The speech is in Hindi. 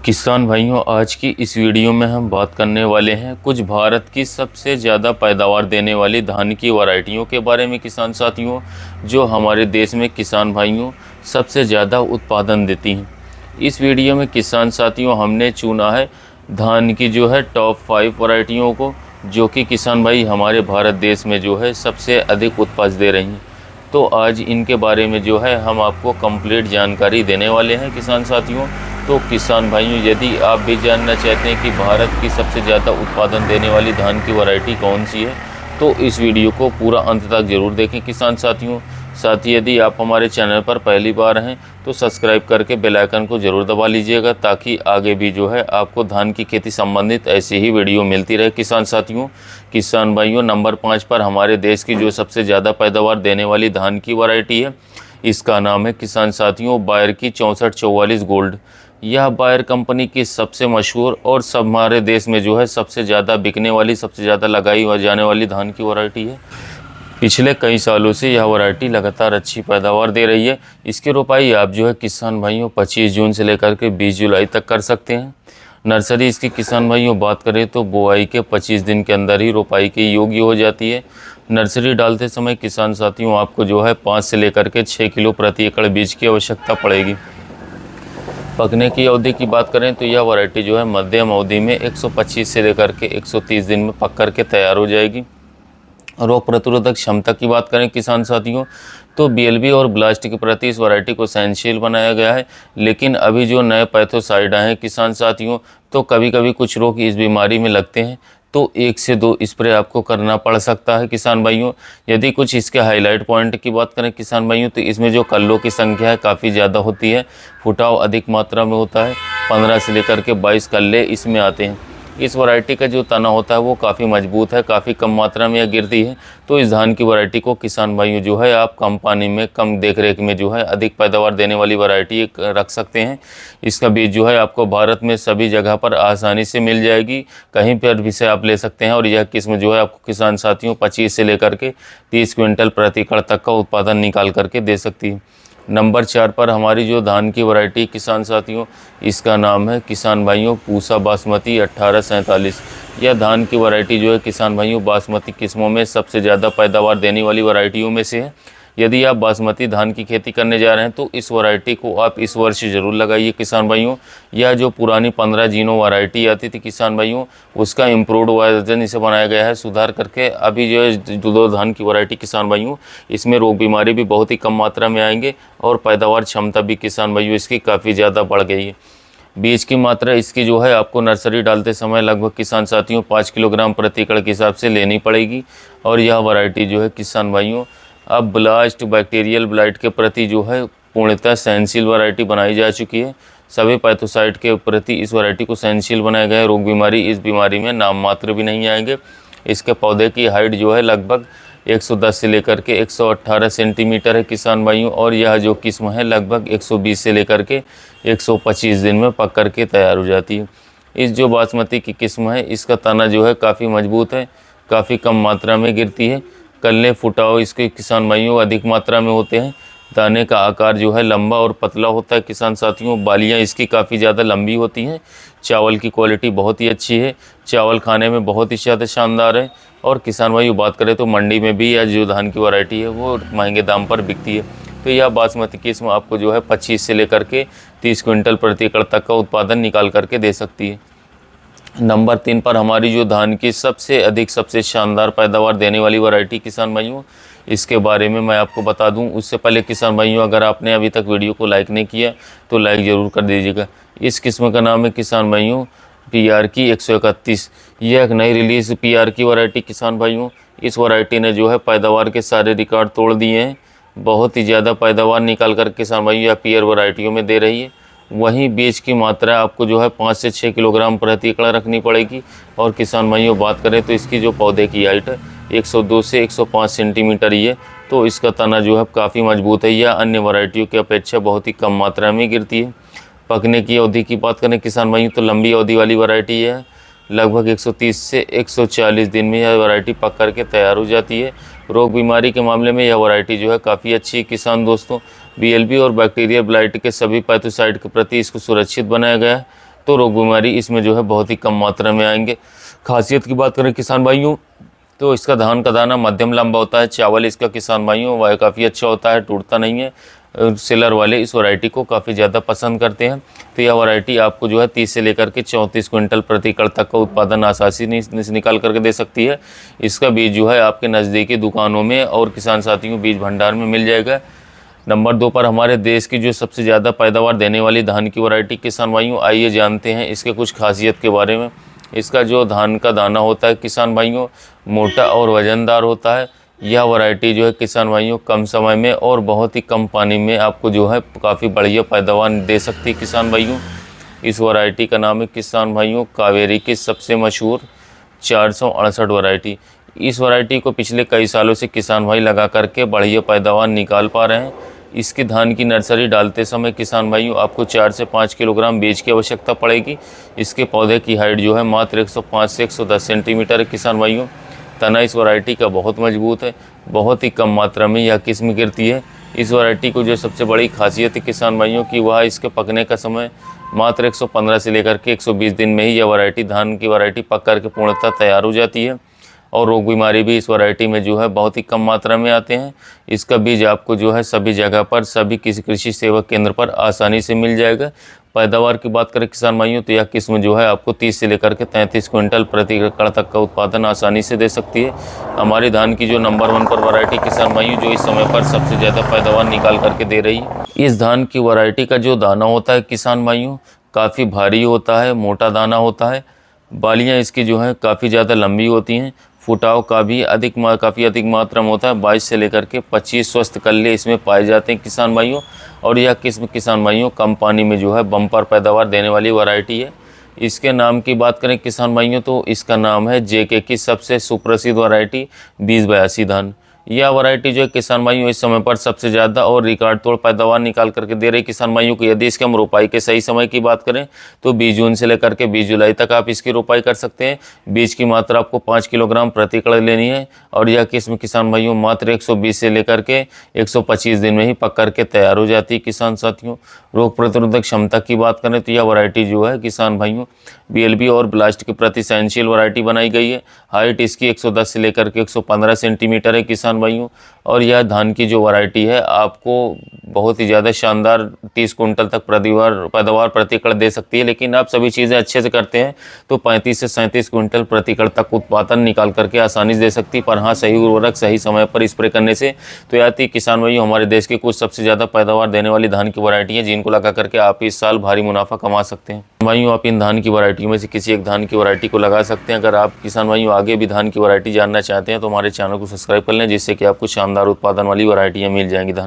किसान भाइयों, आज की इस वीडियो में हम बात करने वाले हैं कुछ भारत की सबसे ज़्यादा पैदावार देने वाली धान की वैरायटियों के बारे में किसान साथियों, जो हमारे देश में किसान भाइयों सबसे ज़्यादा उत्पादन देती हैं। इस वीडियो में किसान साथियों हमने चुना है धान की जो है टॉप 5 वैरायटियों को, जो कि किसान भाई हमारे भारत देश में जो है सबसे अधिक उत्पाद दे रही हैं। तो आज इनके बारे में जो है हम आपको कंप्लीट जानकारी देने वाले हैं किसान साथियों। तो किसान भाइयों, यदि आप भी जानना चाहते हैं कि भारत की सबसे ज़्यादा उत्पादन देने वाली धान की वैरायटी कौन सी है, तो इस वीडियो को पूरा अंत तक ज़रूर देखें किसान साथियों। साथ ही यदि आप हमारे चैनल पर पहली बार हैं तो सब्सक्राइब करके बेल आइकन को ज़रूर दबा लीजिएगा, ताकि आगे भी जो है आपको धान की खेती संबंधित ऐसी ही वीडियो मिलती रहे किसान साथियों। किसान भाइयों, नंबर 5 पर हमारे देश की जो सबसे ज़्यादा पैदावार देने वाली धान की वैरायटी है, इसका नाम है किसान साथियों बायर की 6444 गोल्ड। यह बायर कंपनी की सबसे मशहूर और सब हमारे देश में जो है सबसे ज़्यादा बिकने वाली, सबसे ज़्यादा लगाई जाने वाली धान की वैरायटी है। पिछले कई सालों से यह वैरायटी लगातार अच्छी पैदावार दे रही है। इसकी रोपाई आप जो है किसान भाइयों 25 जून से लेकर के 20 जुलाई तक कर सकते हैं। नर्सरी इसकी किसान भाइयों बात करें तो बुआई के 25 दिन के अंदर ही रोपाई के योग्य हो जाती है। नर्सरी डालते समय किसान साथियों आपको जो है 5 से लेकर के 6 किलो प्रति एकड़ बीज की आवश्यकता पड़ेगी। पकने की अवधि की बात करें तो यह वैरायटी जो है मध्यम अवधि में 125 से लेकर के 130 दिन में पक कर के तैयार हो जाएगी। रोग प्रतिरोधक क्षमता की बात करें किसान साथियों, तो बीएलबी और ब्लास्ट के प्रति इस वैरायटी को सहनशील बनाया गया है। लेकिन अभी जो नए पैथोसाइड आए हैं किसान साथियों, तो कभी कभी कुछ रोग इस बीमारी में लगते हैं, तो 1 से 2 स्प्रे आपको करना पड़ सकता है किसान भाइयों। यदि कुछ इसके हाईलाइट पॉइंट की बात करें किसान भाइयों, तो इसमें जो कल्लों की संख्या है काफ़ी ज़्यादा होती है, फुटाव अधिक मात्रा में होता है। 15 से लेकर के 22 कल्ले इसमें आते हैं। इस वैरायटी का जो तना होता है वो काफ़ी मजबूत है, काफ़ी कम मात्रा में यह गिरती है। तो इस धान की वैरायटी को किसान भाइयों जो है आप कम पानी में, कम देखरेख में जो है अधिक पैदावार देने वाली वैरायटी रख सकते हैं। इसका बीज जो है आपको भारत में सभी जगह पर आसानी से मिल जाएगी, कहीं पर भी से आप ले सकते हैं। और यह किस्म जो है आपको किसान साथियों 25 से लेकर के 30 क्विंटल प्रति एकड़ तक का उत्पादन निकाल करके दे सकती है। नंबर 4 पर हमारी जो धान की वैरायटी किसान साथियों, इसका नाम है किसान भाइयों पूसा बासमती 1847। यह धान की वैरायटी जो है किसान भाइयों बासमती किस्मों में सबसे ज़्यादा पैदावार देने वाली वैरायटियों में से है। यदि आप बासमती धान की खेती करने जा रहे हैं तो इस वैरायटी को आप इस वर्ष ज़रूर लगाइए किसान भाइयों। यह जो पुरानी 15 जीनो वैरायटी आती थी किसान भाइयों, उसका इम्प्रूव्ड वर्जन इसे बनाया गया है सुधार करके। अभी जो है दो धान की वैरायटी किसान भाइयों, इसमें रोग बीमारी भी बहुत ही कम मात्रा में आएंगे और पैदावार क्षमता भी किसान भाइयों इसकी काफ़ी ज़्यादा बढ़ गई है। बीज की मात्रा इसकी जो है आपको नर्सरी डालते समय लगभग किसान साथियों 5 किलोग्राम प्रति एकड़ के हिसाब से लेनी पड़ेगी। और यह वैरायटी जो है किसान भाइयों अब ब्लास्ट बैक्टीरियल ब्लाइट के प्रति जो है पूर्णतः सहनशील वैरायटी बनाई जा चुकी है। सभी पैथोसाइड के प्रति इस वैरायटी को सहनशील बनाया गया है। रोग बीमारी इस बीमारी में नाम मात्र भी नहीं आएंगे। इसके पौधे की हाइट जो है लगभग 110 से लेकर के 118 सेंटीमीटर है किसान भाइयों। और यह जो किस्म है लगभग 120 से लेकर के 125 दिन में पक कर के तैयार हो जाती है। इस जो बासमती की किस्म है, इसका तना जो है काफ़ी मजबूत है, काफ़ी कम मात्रा में गिरती है। कल्ले फुटाव इसके किसान भाइयों अधिक मात्रा में होते हैं। दाने का आकार जो है लंबा और पतला होता है किसान साथियों। बालियां इसकी काफ़ी ज़्यादा लंबी होती हैं। चावल की क्वालिटी बहुत ही अच्छी है, चावल खाने में बहुत ही ज़्यादा शानदार है। और किसान भाइयों बात करें तो मंडी में भी यह जो धान की वैरायटी है वो महंगे दाम पर बिकती है। तो यह बासमती किस्म आपको जो है 25 से लेकर के 30 क्विंटल प्रति एकड़ तक का उत्पादन निकाल करके दे सकती है। नंबर 3 पर हमारी जो धान की सबसे अधिक, सबसे शानदार पैदावार देने वाली वैरायटी किसान भाइयों, इसके बारे में मैं आपको बता दूं। उससे पहले किसान भाइयों, अगर आपने अभी तक वीडियो को लाइक नहीं किया तो लाइक ज़रूर कर दीजिएगा। इस किस्म का नाम है किसान भाइयों PR की 131। यह एक नई रिलीज PR की वैरायटी किसान भाइयों। इस वैरायटी ने जो है पैदावार के सारे रिकॉर्ड तोड़ दिए हैं। बहुत ही ज़्यादा पैदावार निकाल कर किसान भाइयों यह PR वैरायटियों में दे रही है। वहीं बीज की मात्रा आपको जो है 5 से 6 किलोग्राम प्रति एकड़ रखनी पड़ेगी। और किसान भाइयों बात करें तो इसकी जो पौधे की हाइट है 102 से 105 सेंटीमीटर ही है। तो इसका तना जो है काफ़ी मजबूत है। यह अन्य वैरायटियों की अपेक्षा बहुत ही कम मात्रा में गिरती है। पकने की अवधि की बात करें किसान भाइयों, तो लंबी अवधि वाली वैरायटी है। लगभग 130 से 140 दिन में यह वैरायटी पक करके तैयार हो जाती है। रोग बीमारी के मामले में यह वैरायटी जो है काफ़ी अच्छी है किसान दोस्तों। बीएलबी और बैक्टीरिया ब्लाइट के सभी पैथोसाइड के प्रति इसको सुरक्षित बनाया गया है। तो रोग बीमारी इसमें जो है बहुत ही कम मात्रा में आएंगे। खासियत की बात करें किसान भाइयों, तो इसका धान का दाना मध्यम लंबा होता है। चावल इसका किसान भाइयों वह काफ़ी अच्छा होता है, टूटता नहीं है। सेलर वाले इस वैरायटी को काफ़ी ज़्यादा पसंद करते हैं। तो यह वैरायटी आपको जो है 30 से लेकर के 34 क्विंटल प्रति एकड़ तक का उत्पादन आसानी से निकाल करके दे सकती है। इसका बीज जो है आपके नज़दीकी दुकानों में और किसान साथियों बीज भंडार में मिल जाएगा। नंबर 2 पर हमारे देश की जो सबसे ज़्यादा पैदावार देने वाली धान की वैरायटी किसान भाइयों, आइए जानते हैं इसके कुछ खासियत के बारे में। इसका जो धान का दाना होता है किसान भाइयों, मोटा और वज़नदार होता है। यह वैरायटी जो है किसान भाइयों कम समय में और बहुत ही कम पानी में आपको जो है काफ़ी बढ़िया पैदावार दे सकती है किसान भाइयों। इस वैरायटी का नाम है किसान भाइयों कावेरी की सबसे मशहूर 468 वैरायटी। इस वैरायटी को पिछले कई सालों से किसान भाई लगा करके बढ़िया पैदावार निकाल पा रहे हैं। इसकी धान की नर्सरी डालते समय किसान भाइयों आपको 4 से 5 किलोग्राम बीज की आवश्यकता पड़ेगी। इसके पौधे की हाइट जो है मात्र 105 से 110 सेंटीमीटर है किसान भाइयों। तना इस वैरायटी का बहुत मजबूत है, बहुत ही कम मात्रा में यह किस्म गिरती है। इस वैरायटी को जो सबसे बड़ी खासियत है किसान भाइयों की वह इसके पकने का समय मात्र 115 से लेकर के 120 दिन में ही यह वैरायटी धान की वैरायटी पक करके पूर्णतः तैयार हो जाती है। और रोग बीमारी भी इस वैरायटी में जो है बहुत ही कम मात्रा में आते हैं। इसका बीज आपको जो है सभी जगह पर, सभी किसी कृषि सेवा केंद्र पर आसानी से मिल जाएगा। पैदावार की बात करें किसान भाइयों, तो यह किस्म जो है आपको 30 से लेकर के 33 क्विंटल प्रति एकड़ तक का उत्पादन आसानी से दे सकती है। हमारी धान की जो नंबर 1 पर वैरायटी किसान भाइयों जो इस समय पर सबसे ज़्यादा पैदावार निकाल करके दे रही है। इस धान की वैरायटी का जो दाना होता है किसान भाइयों काफ़ी भारी होता है, मोटा दाना होता है। बालियाँ इसकी जो है काफ़ी ज़्यादा लंबी होती हैं। फुटाव का भी काफ़ी अधिक मात्रा में होता है। 22 से लेकर के 25 स्वस्थ कल्ले इसमें पाए जाते हैं किसान भाइयों। और यह किस्म किसान भाइयों कम पानी में जो है बम्पर पैदावार देने वाली वैरायटी है। इसके नाम की बात करें किसान भाइयों, तो इसका नाम है जेके की सबसे सुप्रसिद्ध वैरायटी 2082 धान। यह वैरायटी जो है किसान भाइयों इस समय पर सबसे ज़्यादा और रिकॉर्ड तोड़ पैदावार निकाल करके दे रही किसान भाइयों को। यदि इसके हम रोपाई के सही समय की बात करें तो 20 जून से लेकर के 20 जुलाई तक आप इसकी रोपाई कर सकते हैं। बीज की मात्रा आपको 5 किलोग्राम प्रति एकड़ लेनी है। और यह किस्म किसान भाइयों मात्र 120 से लेकर के 125 दिन में ही पक करके तैयार हो जाती है किसान साथियों। रोग प्रतिरोधक क्षमता की बात करें तो यह वैरायटी जो है किसान भाइयों BLB और ब्लास्ट के प्रति सहनशील वैरायटी बनाई गई है। हाइट इसकी 110 से लेकर के 115 सेंटीमीटर है किसान भाइयों। और यह धान की जो वैरायटी है आपको बहुत ही ज़्यादा शानदार 30 कुंटल तक पैदावार प्रति एकड़ दे सकती है। लेकिन आप सभी चीज़ें अच्छे से करते हैं तो 35 से 37 कुंटल प्रति एकड़ तक उत्पादन निकाल करके आसानी से दे सकती है। पर हाँ, सही उर्वरक सही समय पर स्प्रे करने से तो यह थी किसान भाइयों हमारे देश की कुछ सबसे ज़्यादा पैदावार देने वाली धान की वैरायटी है, जिनको लगा करके आप इस साल भारी मुनाफा कमा सकते हैं। भाइयों आप इन धान की वैरायटियों में से किसी एक धान की वैरायटी को लगा सकते हैं। अगर आप किसान भाइयों आगे भी धान की वैरायटी जानना चाहते हैं तो हमारे चैनल को सब्सक्राइब कर लें, जिससे कि आपको शानदार उत्पादन वाली वैरायटियाँ मिल जाएंगी धान।